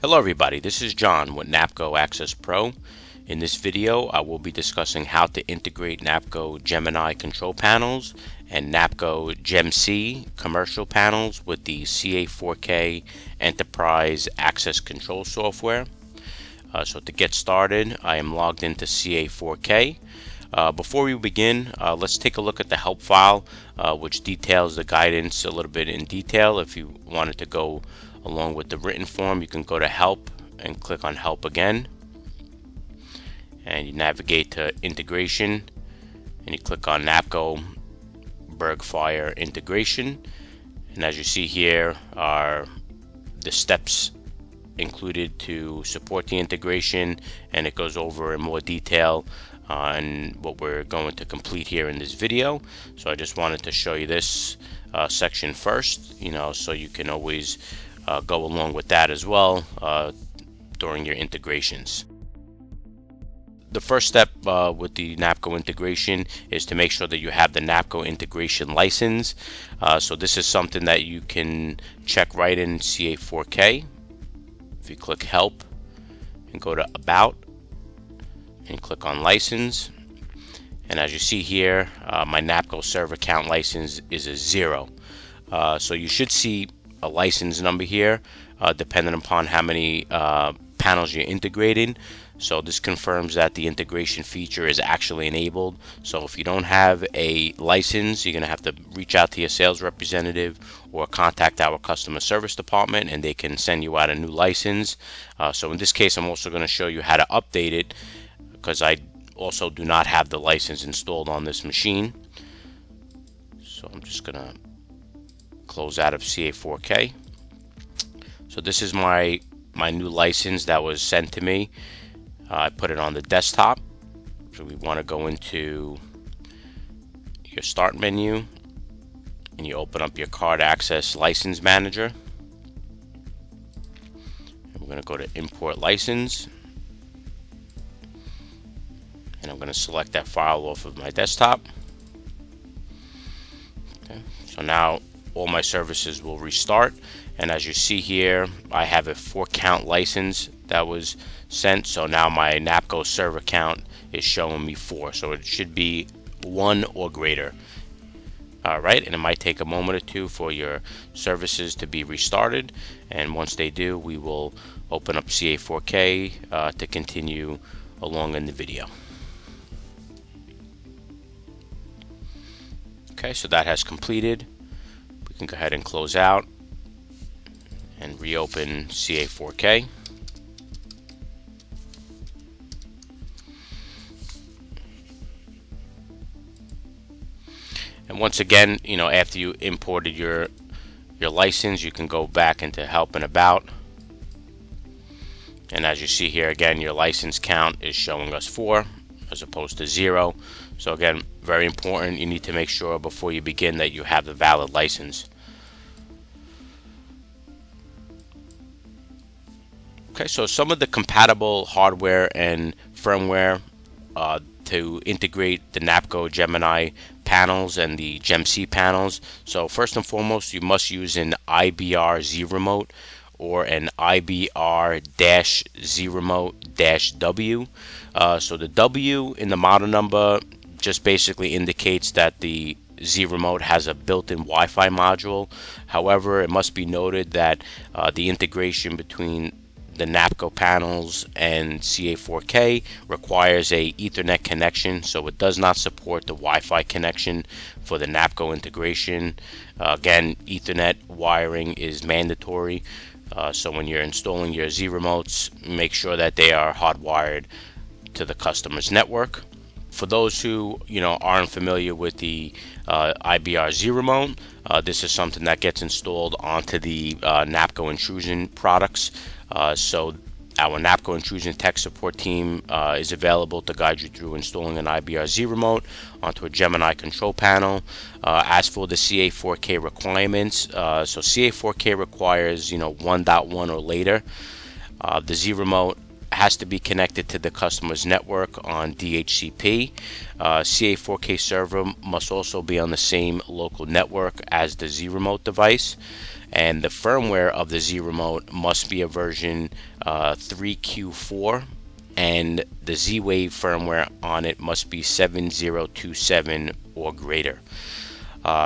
Hello everybody, this is John with Napco Access Pro. In this video I will be discussing how to integrate Napco Gemini control panels and Napco Gem-C commercial panels with the CA4K Enterprise Access Control software. So to get started, I am logged into CA4K. Before we begin, let's take a look at the help file, which details the guidance a little bit in detail. If you wanted to go along with the written form, you can go to help and click on help again, and you navigate to integration and you click on Napco Bergfire integration, and as you see here are the steps included to support the integration, and it goes over in more detail on what we're going to complete here in this video. So I just wanted to show you this section first, so you can always go along with that as well during your integrations. The first step with the Napco integration is to make sure that you have the Napco integration license. So this is something that you can check right in CA4K. If you click help and go to about and click on license, and as you see here, my Napco server account license is a 0. So you should see a license number here depending upon how many panels you're integrating. So this confirms that the integration feature is actually enabled. So if you don't have a license, you're going to have to reach out to your sales representative or contact our customer service department, and they can send you out a new license. So in this case, I'm also going to show you how to update it, because I also do not have the license installed on this machine. So I'm just going to close out of CA4K. So this is my new license that was sent to me. I put it on the desktop. So we want to go into your start menu and you open up your card access license manager. And we're going to go to import license, and I'm going to select that file off of my desktop. Okay. So now all my services will restart, and as you see here, I have a 4-count license that was sent. So now my Napco server count is showing me 4, so it should be 1 or greater. Alright, and it might take a moment or two for your services to be restarted, and once they do, we will open up CA4K to continue along in the video. Okay, so that has completed. We can go ahead and close out and reopen CA4K. And once again, after you imported your license, you can go back into help and about. And as you see here again, your license count is showing us 4 as opposed to 0. So again, very important, you need to make sure before you begin that you have the valid license. Okay, so some of the compatible hardware and firmware to integrate the Napco Gemini panels and the Gem-C panels. So first and foremost, you must use an IBR-Z remote or an IBR-Z remote-W. So the W in the model number just basically indicates that the Z remote has a built-in Wi-Fi module. However, it must be noted that the integration between the Napco panels and CA4K requires a Ethernet connection, so it does not support the Wi-Fi connection for the Napco integration. Again, Ethernet wiring is mandatory, so when you're installing your Z remotes, make sure that they are hardwired to the customer's network. For those who aren't familiar with the IBR-Z remote, this is something that gets installed onto the Napco intrusion products. So our Napco intrusion tech support team is available to guide you through installing an IBR-Z remote onto a Gemini control panel. As for the CA4K requirements, so CA4K requires 1.1 or later. The Z remote has to be connected to the customer's network on DHCP. CA4K server must also be on the same local network as the Z remote device, and the firmware of the Z remote must be a version 3Q4, and the Z-Wave firmware on it must be 7027 or greater.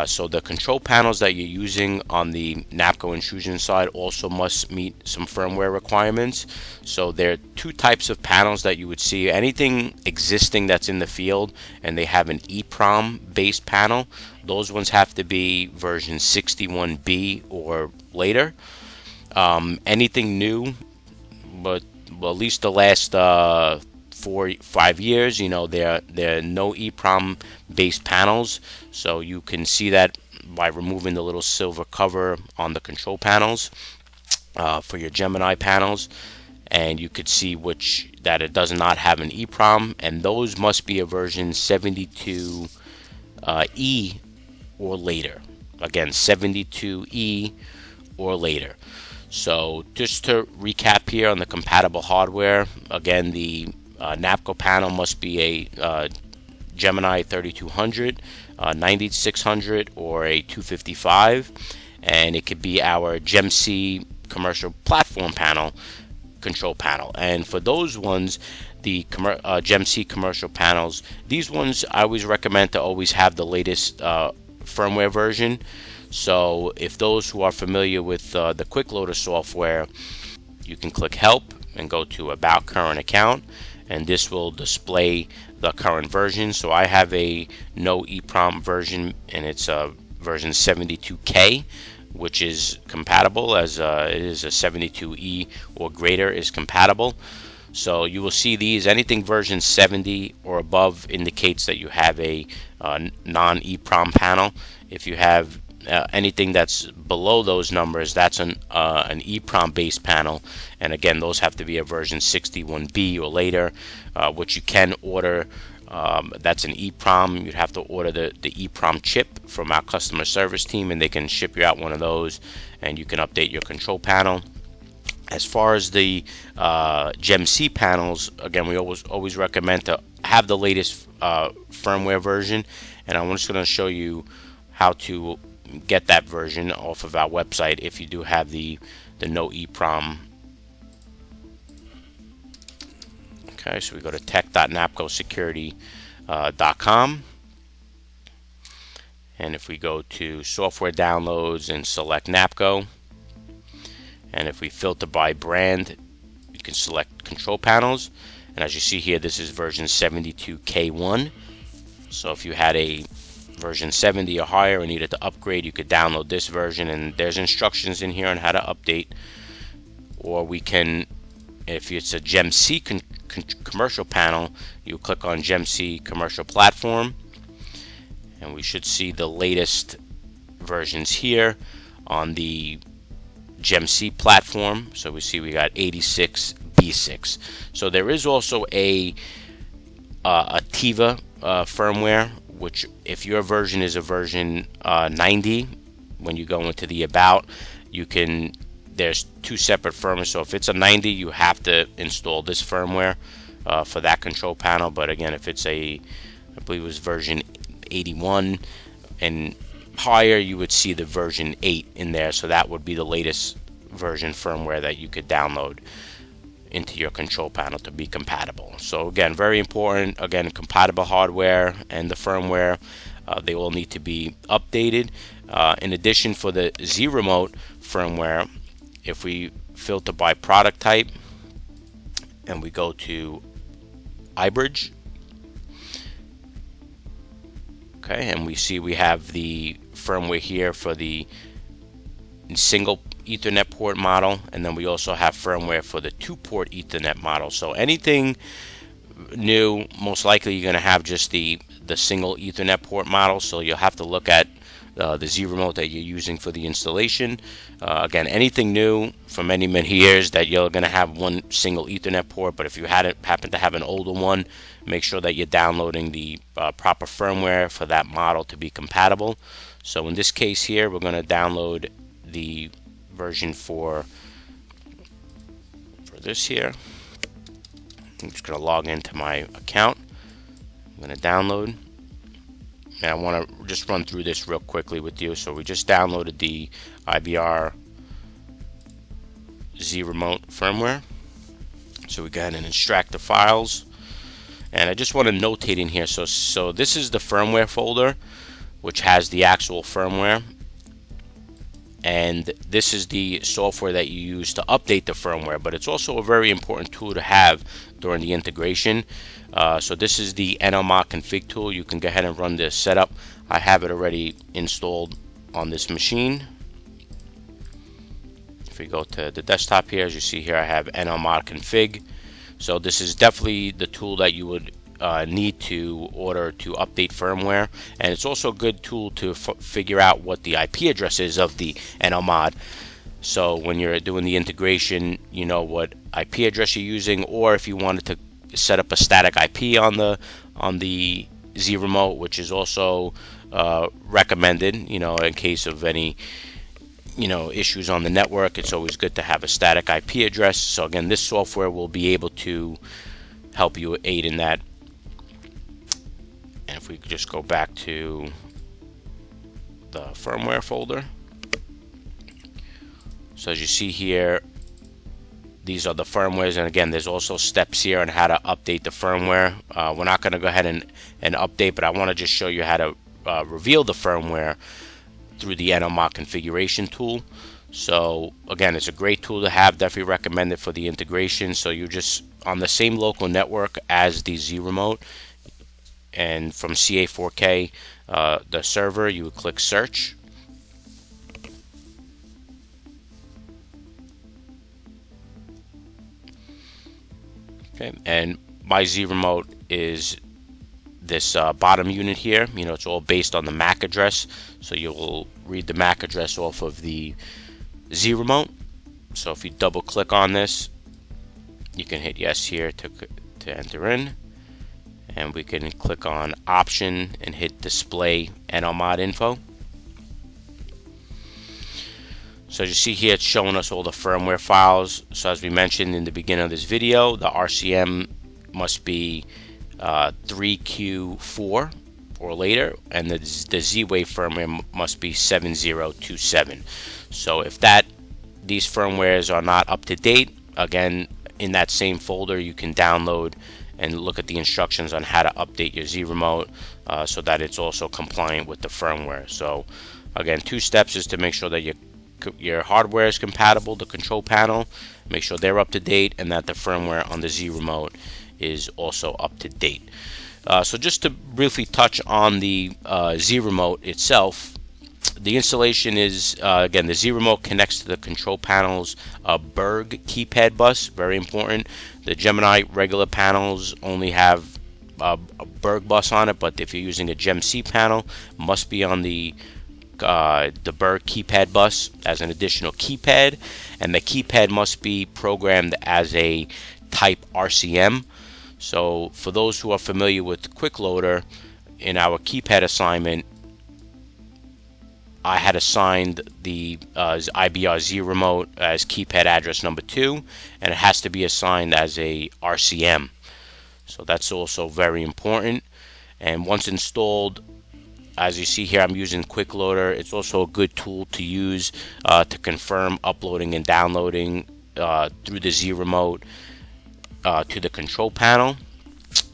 So the control panels that you're using on the Napco intrusion side also must meet some firmware requirements. So there are two types of panels that you would see. Anything existing that's in the field and they have an EEPROM based panel, those ones have to be version 61B or later. Anything new, but well, at least the last 4-5 years, you know, there are no EEPROM based panels, so you can see that by removing the little silver cover on the control panels for your Gemini panels, and you could see that it does not have an EEPROM, and those must be a version 72E or later. Again, 72E or later. So just to recap here on the compatible hardware, again, the Napco panel must be a Gemini 3200, 9600, or a 255, and it could be our GemC commercial platform panel, control panel. And for those ones, the GemC commercial panels, these ones I always recommend to always have the latest firmware version. So if those who are familiar with the Quick Loader software, you can click Help and go to About Current Account, and this will display the current version. So I have a no EEPROM version, and it's version 72K, which is compatible, as it is a 72E or greater is compatible. So you will see these, anything version 70 or above indicates that you have a non-EEPROM panel. If you have anything that's below those numbers, that's an EEPROM based panel, and again, those have to be a version 61B or later, which you can order. That's an EEPROM. You'd have to order the EEPROM chip from our customer service team, and they can ship you out one of those, and you can update your control panel. As far as the GemC panels, again, we always recommend to have the latest firmware version, and I'm just going to show you how to get that version off of our website if you do have the no EEPROM. Okay, so we go to tech.napcosecurity.com, and if we go to software downloads and select Napco, and if we filter by brand, you can select control panels, and as you see here, this is version 72K1. So if you had a version 70 or higher and needed to upgrade, you could download this version, and there's instructions in here on how to update. Or we can, if it's a GemC commercial panel, you click on GemC commercial platform, and we should see the latest versions here on the GemC platform. So we see we got 86B6. So there is also a Tiva firmware, which if your version is a version 90, when you go into the About, you can, there's two separate firmwares. So if it's a 90, you have to install this firmware for that control panel. But again, if it's I believe it was version 81 and higher, you would see the version 8 in there. So that would be the latest version firmware that you could download into your control panel to be compatible. So again, very important. Again, compatible hardware and the firmware, they all need to be updated. In addition, for the Z Remote firmware, if we filter by product type and we go to iBridge, okay, and we see we have the firmware here for the single Ethernet port model, and then we also have firmware for the 2-port Ethernet model. So anything new, most likely you're going to have just the single Ethernet port model, so you'll have to look at the Z Remote that you're using for the installation. Again, anything new for many years that you're going to have one single Ethernet port, but if you happen to have an older one, make sure that you're downloading the proper firmware for that model to be compatible. So in this case here, we're going to download the version for this here. I'm just going to log into my account. I'm going to download, and I want to just run through this real quickly with you. So we just downloaded the IBR Z Remote firmware. So we go ahead and extract the files, and I just want to notate in here, so this is the firmware folder, which has the actual firmware, and this is the software that you use to update the firmware, but it's also a very important tool to have during the integration. So this is the NLMod config tool. You can go ahead and run this setup. I have it already installed on this machine. If we go to the desktop here, as you see here, I have NLMod config. So this is definitely the tool that you would need to order to update firmware, and it's also a good tool to figure out what the IP address is of the NLMod. So when you're doing the integration, you know what IP address you're using, or if you wanted to set up a static IP on the Z remote, which is also recommended, in case of any issues on the network. It's always good to have a static IP address. So again, this software will be able to help you aid in that. And if we could just go back to the firmware folder. So as you see here, these are the firmwares, and again, there's also steps here on how to update the firmware. We're not going to go ahead and update, but I want to just show you how to reveal the firmware through the NLMod configuration tool. So again, it's a great tool to have, definitely recommend it for the integration. So you're just on the same local network as the Z remote, and from CA4K, the server, you would click search. Okay, and my Z remote is this bottom unit here. It's all based on the MAC address, so you'll read the MAC address off of the Z remote. So if you double click on this, you can hit yes here to enter in, and we can click on option and hit display NLMod info. So as you see here, it's showing us all the firmware files. So as we mentioned in the beginning of this video, the RCM must be 3Q4 or later, and the Z-Wave firmware must be 7027. So if these firmwares are not up to date, again, in that same folder you can download and look at the instructions on how to update your Z remote so that it's also compliant with the firmware. So again, 2 steps is to make sure that your hardware is compatible, the control panel, make sure they're up to date, and that the firmware on the Z remote is also up to date. So just to briefly touch on the Z remote itself, the installation is, again, the Z remote connects to the control panel's Berg keypad bus, very important. The Gemini regular panels only have a Berg bus on it, but if you're using a Gem C panel, must be on the Berg keypad bus as an additional keypad, and the keypad must be programmed as a type RCM. So for those who are familiar with Quick Loader, in our keypad assignment, I had assigned the IBR Z remote as keypad address number 2, and it has to be assigned as a RCM. So that's also very important. And once installed, as you see here, I'm using Quick Loader. It's also a good tool to use to confirm uploading and downloading through the Z remote to the control panel.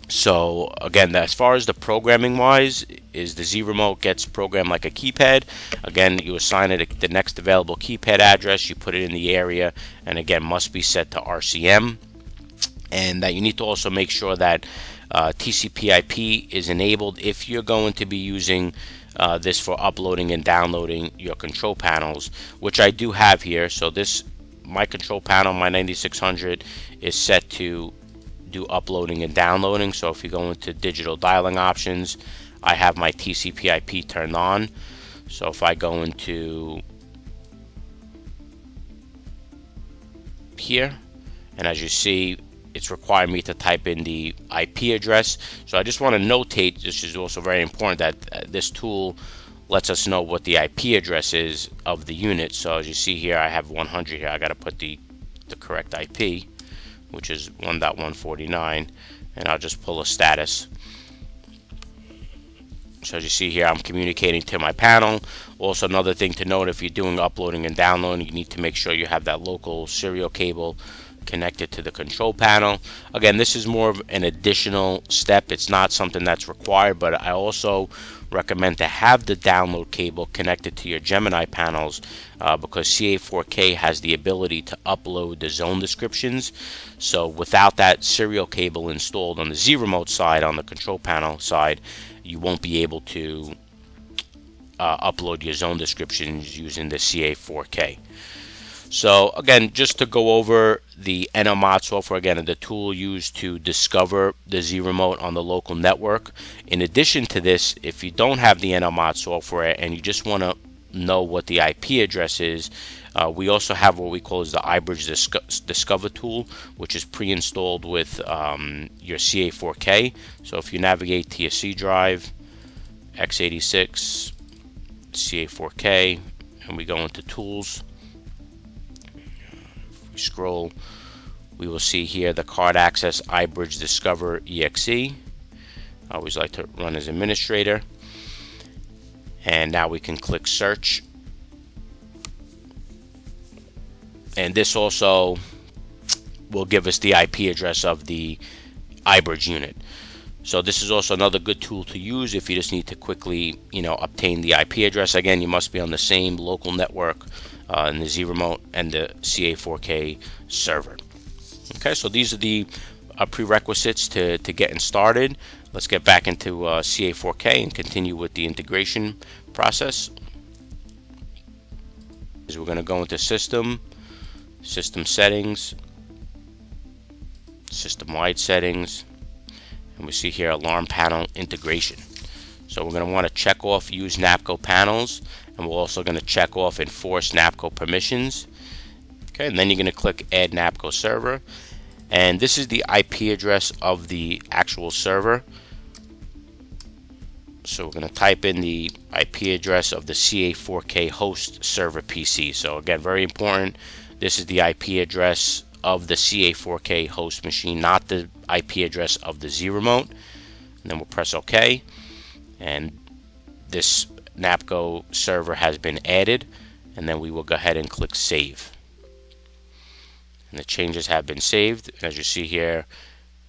So again, as far as the programming wise, is the Z remote gets programmed like a keypad. Again, you assign it the next available keypad address, you put it in the area, and again, must be set to RCM. And that you need to also make sure that TCP/IP is enabled if you're going to be using this for uploading and downloading your control panels, which I do have here. So my control panel, my 9600, is set to do uploading and downloading. So if you go into digital dialing options, I have my TCP/IP turned on. So if I go into here, and as you see, it's requiring me to type in the IP address. So I just want to notate, this is also very important, that this tool lets us know what the IP address is of the unit. So as you see here, I have 100 here. I got to put the correct IP, which is 1.149, and I'll just pull a status. So as you see here, I'm communicating to my panel. Also, another thing to note, if you're doing uploading and downloading, you need to make sure you have that local serial cable connect it to the control panel. Again, this is more of an additional step. It's not something that's required, but I also recommend to have the download cable connected to your Gemini panels because CA4K has the ability to upload the zone descriptions. So without that serial cable installed on the Z remote side, on the control panel side, you won't be able to upload your zone descriptions using the CA4K. So again, just to go over the NLMod software, again, the tool used to discover the Z remote on the local network. In addition to this, if you don't have the NLMod software and you just want to know what the IP address is, we also have what we call is the iBridge Discover tool, which is pre-installed with your CA4K. So if you navigate to your C drive, x86, CA4K, and we go into tools, we scroll, we will see here the card access iBridge Discover EXE. I always like to run as administrator. And now we can click search. And this also will give us the IP address of the iBridge unit. So this is also another good tool to use if you just need to quickly, obtain the IP address. Again, you must be on the same local network in the Z remote and the CA4K server. Okay, so these are the prerequisites to getting started. Let's get back into CA4K and continue with the integration process. We're going to go into System Settings, System-wide Settings, and we see here Alarm Panel Integration. So we're going to want to check off Use Napco Panels, and we're also going to check off Enforce Napco Permissions. Okay, and then you're going to click Add Napco Server, and this is the IP address of the actual server. So we're going to type in the IP address of the CA4K host server PC. So again, very important, this is the IP address of the CA4K host machine, not the IP address of the Z remote. And then we'll press OK, and this Napco server has been added, and then we will go ahead and click Save. And the changes have been saved. As you see here,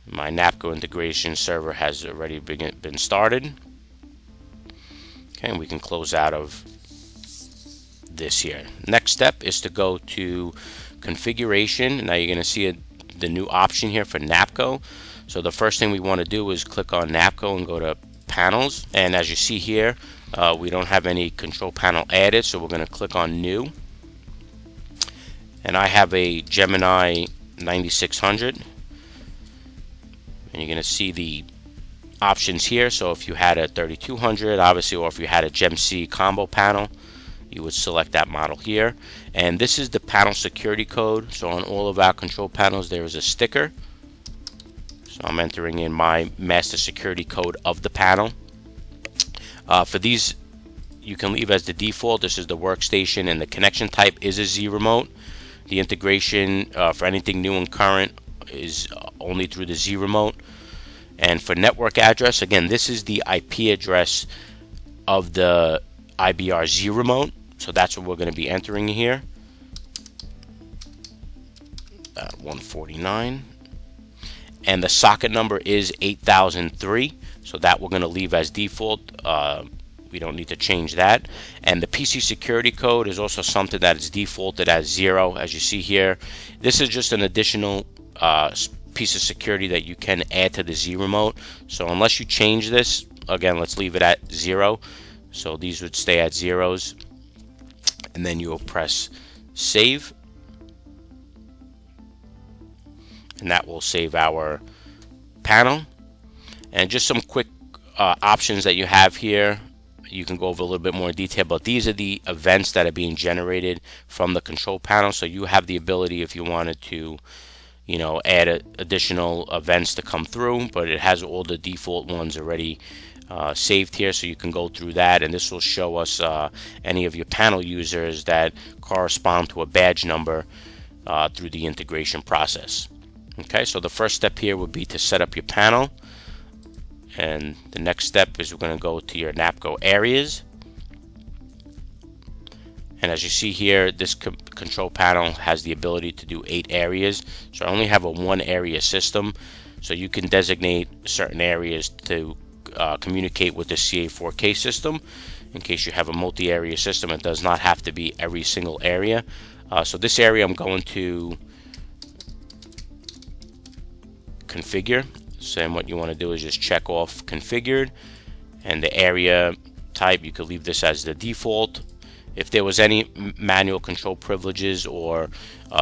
my Napco integration server has already been started. Okay, and we can close out of this here. Next step is to go to Configuration. Now you're going to see the new option here for Napco. So the first thing we want to do is click on Napco and go to Panels. And as you see here, we don't have any control panel added, so we're going to click on New. And I have a Gemini 9600. And you're going to see the options here. So if you had a 3200, obviously, or if you had a GemC combo panel, you would select that model here. And this is the panel security code. So on all of our control panels, there is a sticker. So I'm entering in my master security code of the panel. For these, you can leave as the default. This is the workstation, and the connection type is a Z remote. The integration for anything new and current is only through the Z remote. And for network address, again, this is the IP address of the IBR Z remote. So that's what we're going to be entering here. 149. And the socket number is 8003. So that we're going to leave as default. We don't need to change that. And the PC security code is also something that is defaulted as 0, as you see here. This is just an additional piece of security that you can add to the Z remote. So unless you change this, again, let's leave it at 0. So these would stay at zeros. And then you'll press Save. And that will save our panel. And just some quick options that you have here. You can go over a little bit more detail, but these are the events that are being generated from the control panel. So you have the ability, if you wanted to, add additional events to come through, but it has all the default ones already saved here, so you can go through that, and this will show us any of your panel users that correspond to a badge number through the integration process. Okay, so the first step here would be to set up your panel, and the next step is we're going to go to your Napco areas, And as you see here, this control panel has the ability to do 8 areas. So I only have a 1 area system. So you can designate certain areas to communicate with the CA4K system. In case you have a multi-area system, it does not have to be every single area. So this area I'm going to configure. So then what you want to do is just check off configured, and the area type, you could leave this as the default. If there was any manual control privileges or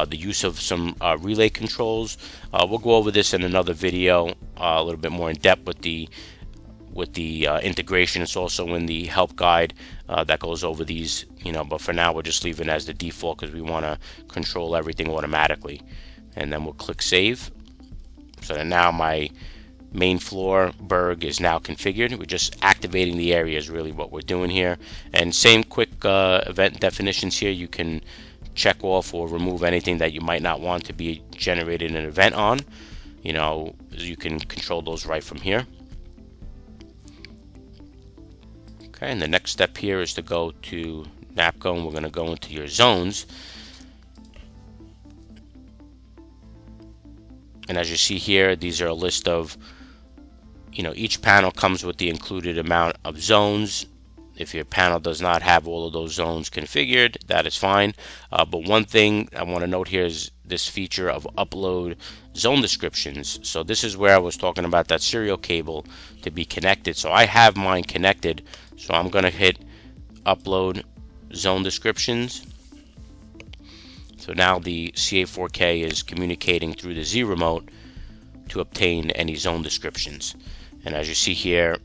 the use of some relay controls, we'll go over this in another video a little bit more in depth with the integration. It's also in the help guide that goes over these, but for now we're just leaving it as the default because we want to control everything automatically. And then we'll click save. So that now my main floor Berg is now configured. We're just activating the area is really what we're doing here. And same quick event definitions here. You can check off or remove anything that you might not want to be generated an event on. You can control those right from here. Okay, and the next step here is to go to Napco, and we're going to go into your zones. And as you see here, these are a list of, each panel comes with the included amount of zones. If your panel does not have all of those zones configured, that is fine. But one thing I want to note here is this feature of upload zone descriptions. So this is where I was talking about that serial cable to be connected. So I have mine connected. So I'm going to hit upload zone descriptions. So now the CA4K is communicating through the Z remote to obtain any zone descriptions. And as you see here,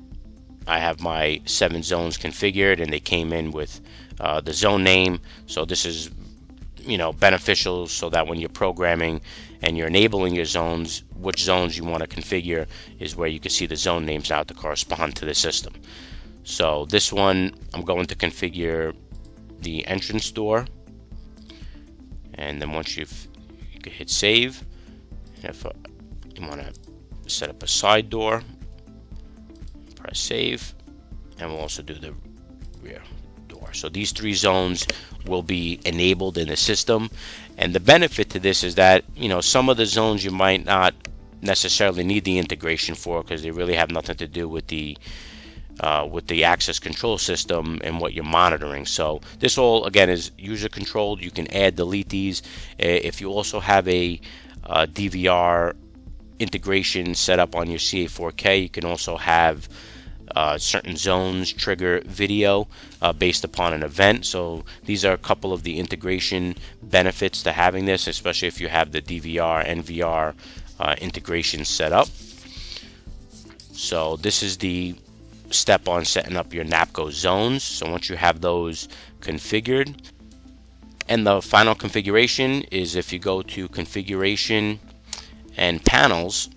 I have my 7 zones configured, and they came in with the zone name. So this is beneficial so that when you're programming and you're enabling your zones, which zones you want to configure is where you can see the zone names out to correspond to the system. So this one, I'm going to configure the entrance door. And then once you can hit save. And if you want to set up a side door, press save, and we'll also do the rear door. So these 3 zones will be enabled in the system. And the benefit to this is that some of the zones you might not necessarily need the integration for because they really have nothing to do with the access control system and what you're monitoring. So this all again is user controlled. You can add, delete these. If you also have a DVR integration set up on your CA4K, you can also have certain zones trigger video based upon an event. So these are a couple of the integration benefits to having this, especially if you have the DVR and VR integration set up. So this is the step on setting up your Napco zones. So once you have those configured, and the final configuration is if you go to configuration and panels,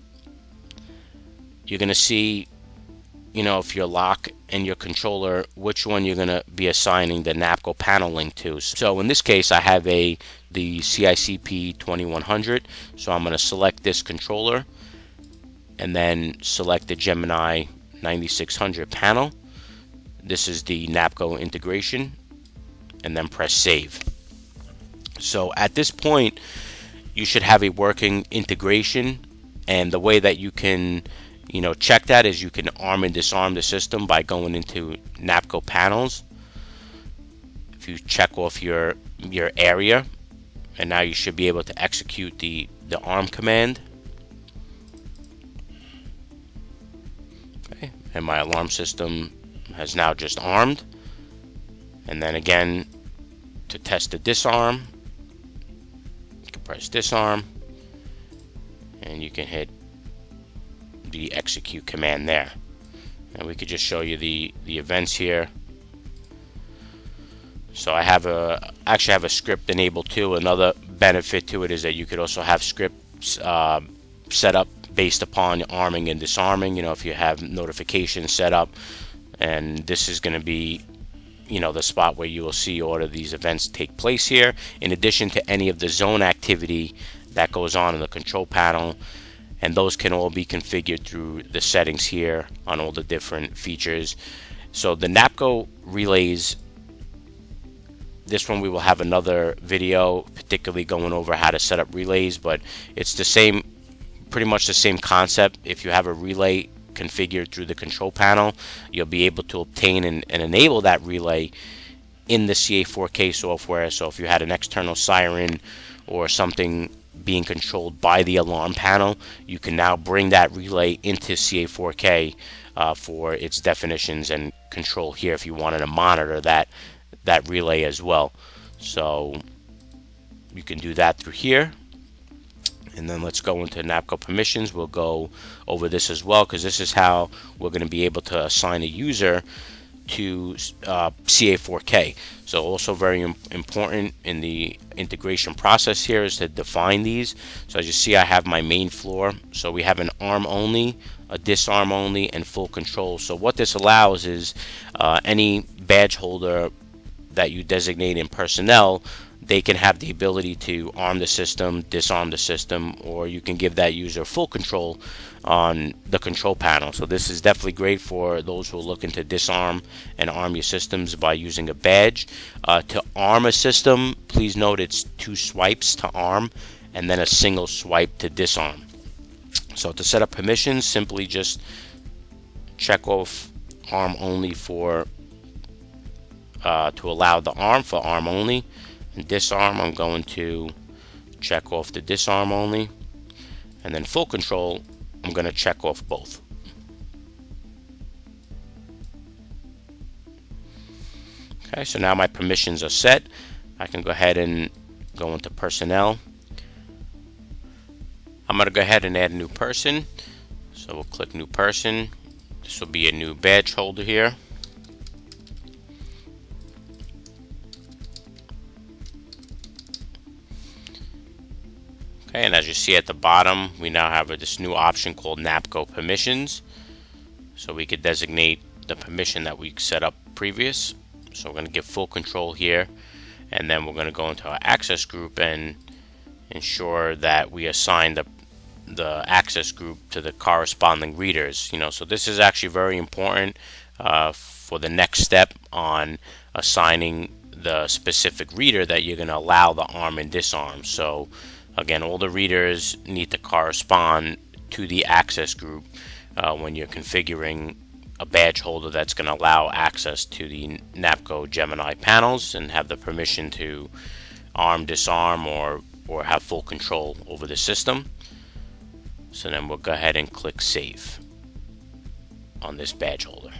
you're going to see if your lock and your controller, which one you're going to be assigning the Napco panel link to. So in this case, I have the CICP 2100, so I'm going to select this controller and then select the Gemini 9600 panel. This is the Napco integration, and then press save. So at this point you should have a working integration, and the way that you can check that is you can arm and disarm the system by going into Napco panels. If you check off your area, and now you should be able to execute the arm command. And my alarm system has now just armed. And then again, to test the disarm, you can press disarm, and you can hit the execute command there. And we could just show you the events here. So I actually have a script enabled too. Another benefit to it is that you could also have scripts set up based upon arming and disarming. If you have notifications set up, and this is going to be the spot where you will see all of these events take place here, in addition to any of the zone activity that goes on in the control panel, and those can all be configured through the settings here on all the different features. So the Napco relays this one we will have another video particularly going over how to set up relays, but it's the same, pretty much the same concept. If you have a relay configured through the control panel, you'll be able to obtain and enable that relay in the CA4K software. So if you had an external siren or something being controlled by the alarm panel, you can now bring that relay into CA4K for its definitions and control here if you wanted to monitor that relay as well. So you can do that through here. And then let's go into Napco permissions. We'll go over this as well, because this is how we're going to be able to assign a user to CA4K. So also very important in the integration process here is to define these. So as you see, I have my main floor. So we have an arm only, a disarm only, and full control. So what this allows is any badge holder that you designate in personnel, they can have the ability to arm the system, disarm the system, or you can give that user full control on the control panel. So this is definitely great for those who are looking to disarm and arm your systems by using a badge. To arm a system, please note it's 2 swipes to arm and then a single swipe to disarm. So to set up permissions, simply just check off arm only for to allow the arm for arm only. And disarm, I'm going to check off the disarm only, and then full control, I'm going to check off both. Okay, so now my permissions are set. I can go ahead and go into personnel. I'm going to go ahead and add a new person. So we'll click new person. This will be a new badge holder here. Okay, and as you see at the bottom, we now have this new option called Napco permissions. So we could designate the permission that we set up previous. So we're going to give full control here, and then we're going to go into our access group and ensure that we assign the access group to the corresponding readers. So this is actually very important for the next step on assigning the specific reader that you're going to allow the arm and disarm. So again, all the readers need to correspond to the access group when you're configuring a badge holder that's going to allow access to the Napco Gemini panels and have the permission to arm, disarm, or have full control over the system. So then we'll go ahead and click Save on this badge holder.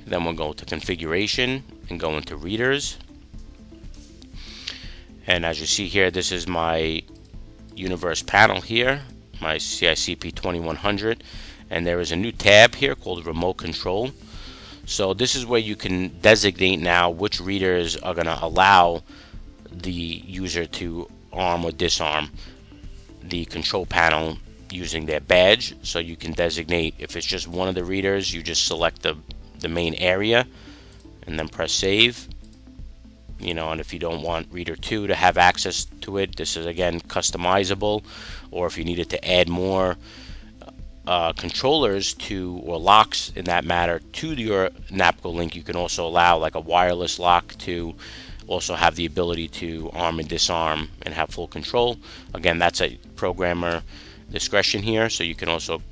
Then we'll go to configuration and go into readers. And as you see here, this is my universe panel here, my CICP 2100, and there is a new tab here called remote control. So this is where you can designate now which readers are going to allow the user to arm or disarm the control panel using their badge. So you can designate, if it's just one of the readers, you just select the main area and then press save. And if you don't want reader 2 to have access to it, this is again customizable. Or if you needed to add more controllers or locks in that matter to your Napco link, you can also allow like a wireless lock to also have the ability to arm and disarm and have full control. Again, that's a programmer discretion here, so you can also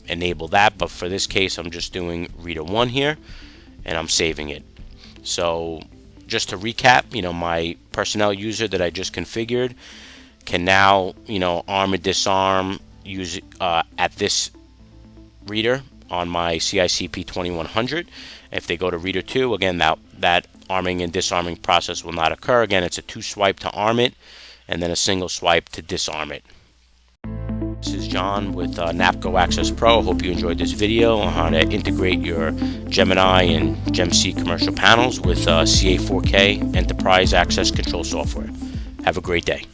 enable that, but for this case I'm just doing reader 1 here and I'm saving it. So just to recap, my personnel user that I just configured can now arm and disarm at this reader on my CICP 2100. If they go to reader 2, again that arming and disarming process will not occur. Again, it's a 2 swipe to arm it and then a single swipe to disarm it. This is John with Napco Access Pro. I hope you enjoyed this video on how to integrate your Gemini and GemC commercial panels with CA4K Enterprise Access Control software. Have a great day.